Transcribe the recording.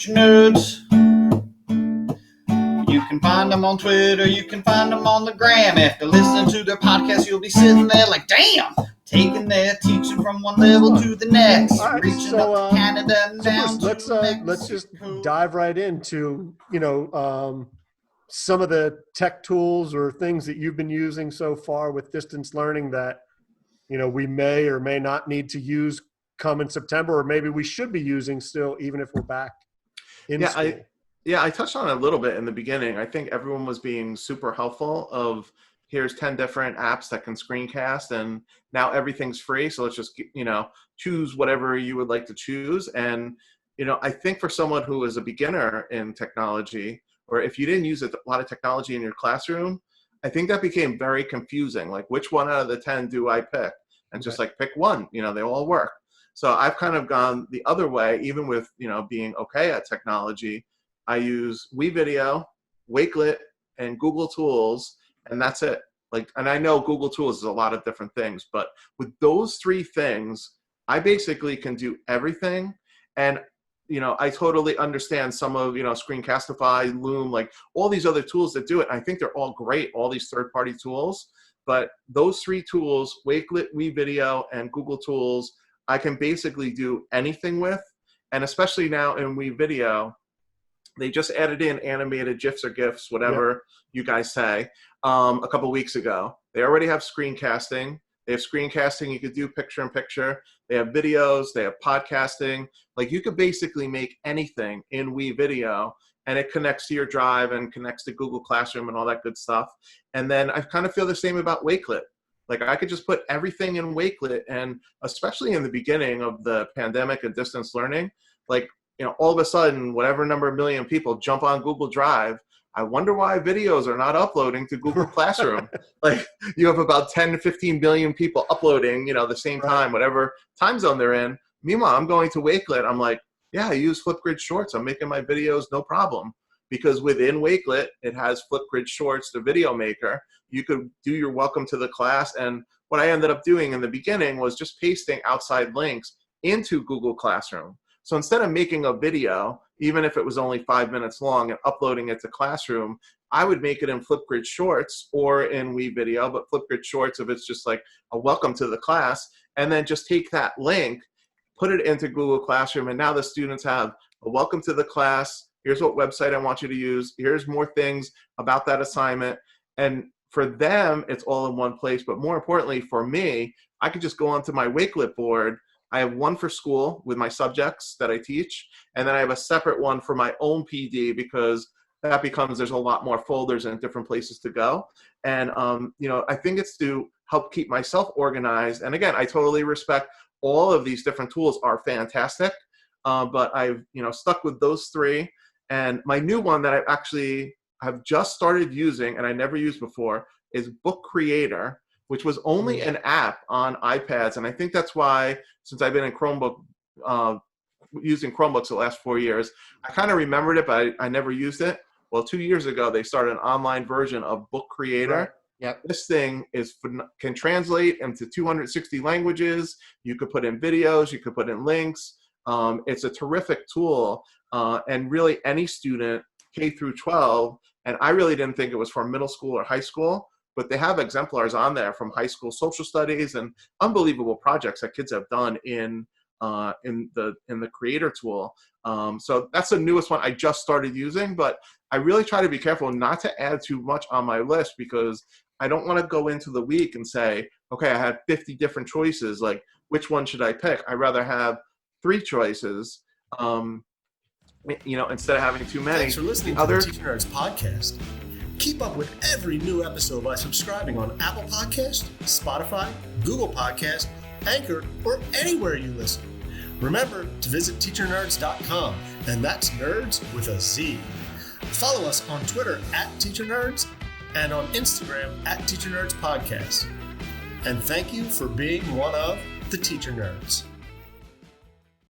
Nerds. You can find them on Twitter, you can find them on the gram. After listening to their podcast, you'll be sitting there like, damn, taking their teaching from one level to the next, All right, reaching so, up to Canada and down Bruce, to let's just dive right into, some of the tech tools or things that you've been using so far with distance learning that, we may or may not need to use come in September, or maybe we should be using still, even if we're back in school. I touched on it a little bit in the beginning. I think everyone was being super helpful of here's 10 different apps that can screencast and now everything's free. So let's just, choose whatever you would like to choose. And, I think for someone who is a beginner in technology, or if you didn't use a lot of technology in your classroom, I think that became very confusing. Like, which one out of the 10 do I pick? And just like pick one, they all work. So I've kind of gone the other way, even with, being okay at technology. I use WeVideo, Wakelet, and Google Tools, and that's it. And I know Google Tools is a lot of different things, but with those three things, I basically can do everything. And, I totally understand some of, Screencastify, Loom, like all these other tools that do it. I think they're all great, all these third-party tools. But those three tools, Wakelet, WeVideo, and Google Tools, I can basically do anything with. And especially now in WeVideo, they just added in animated GIFs or GIFs, whatever you guys say, a couple weeks ago. They already have screencasting. They have screencasting. You could do picture-in-picture. They have videos. They have podcasting. Like, you could basically make anything in WeVideo, and it connects to your drive and connects to Google Classroom and all that good stuff. And then I kind of feel the same about Wakelet. Like, I could just put everything in Wakelet, and especially in the beginning of the pandemic and distance learning, all of a sudden, whatever number of million people jump on Google Drive. I wonder why videos are not uploading to Google Classroom. You have about 10 to 15 billion people uploading, the same time, whatever time zone they're in. Meanwhile, I'm going to Wakelet. I'm like, yeah, I use Flipgrid Shorts. I'm making my videos no problem. Because within Wakelet, it has Flipgrid Shorts, the video maker. You could do your welcome to the class. And what I ended up doing in the beginning was just pasting outside links into Google Classroom. So instead of making a video, even if it was only 5 minutes long, and uploading it to Classroom, I would make it in Flipgrid Shorts or in WeVideo, but Flipgrid Shorts if it's just like a welcome to the class, and then just take that link, put it into Google Classroom, and now the students have a welcome to the class. Here's what website I want you to use. Here's more things about that assignment. And for them, it's all in one place. But more importantly, for me, I could just go onto my Wakelet board. I have one for school with my subjects that I teach, and then I have a separate one for my own PD because that becomes there's a lot more folders and different places to go. And, I think it's to help keep myself organized. And again, I totally respect all of these different tools are fantastic, but I've, stuck with those three. And my new one that I actually have just started using and I never used before is Book Creator, which was only an app on iPads. And I think that's why, since I've been in Chromebook, using Chromebooks the last 4 years, I kind of remembered it, but I never used it. Well, 2 years ago, they started an online version of Book Creator. Right. Yep. This thing can translate into 260 languages. You could put in videos, you could put in links. It's a terrific tool. And really any student, K through 12, and I really didn't think it was for middle school or high school, but they have exemplars on there from high school social studies and unbelievable projects that kids have done in the Creator tool. So that's the newest one I just started using, but I really try to be careful not to add too much on my list because I don't want to go into the week and say, okay, I had 50 different choices. Like, which one should I pick? I'd rather have 3 choices, instead of having too many. Thanks for listening to the Teacher Nerds podcast. Keep up with every new episode by subscribing on Apple Podcast, Spotify, Google Podcast, Anchor, or anywhere you listen. Remember to visit teachernerds.com, and that's nerds with a Z. Follow us on Twitter @TeacherNerds and on Instagram @TeacherNerdsPodcast. And thank you for being one of the Teacher Nerds.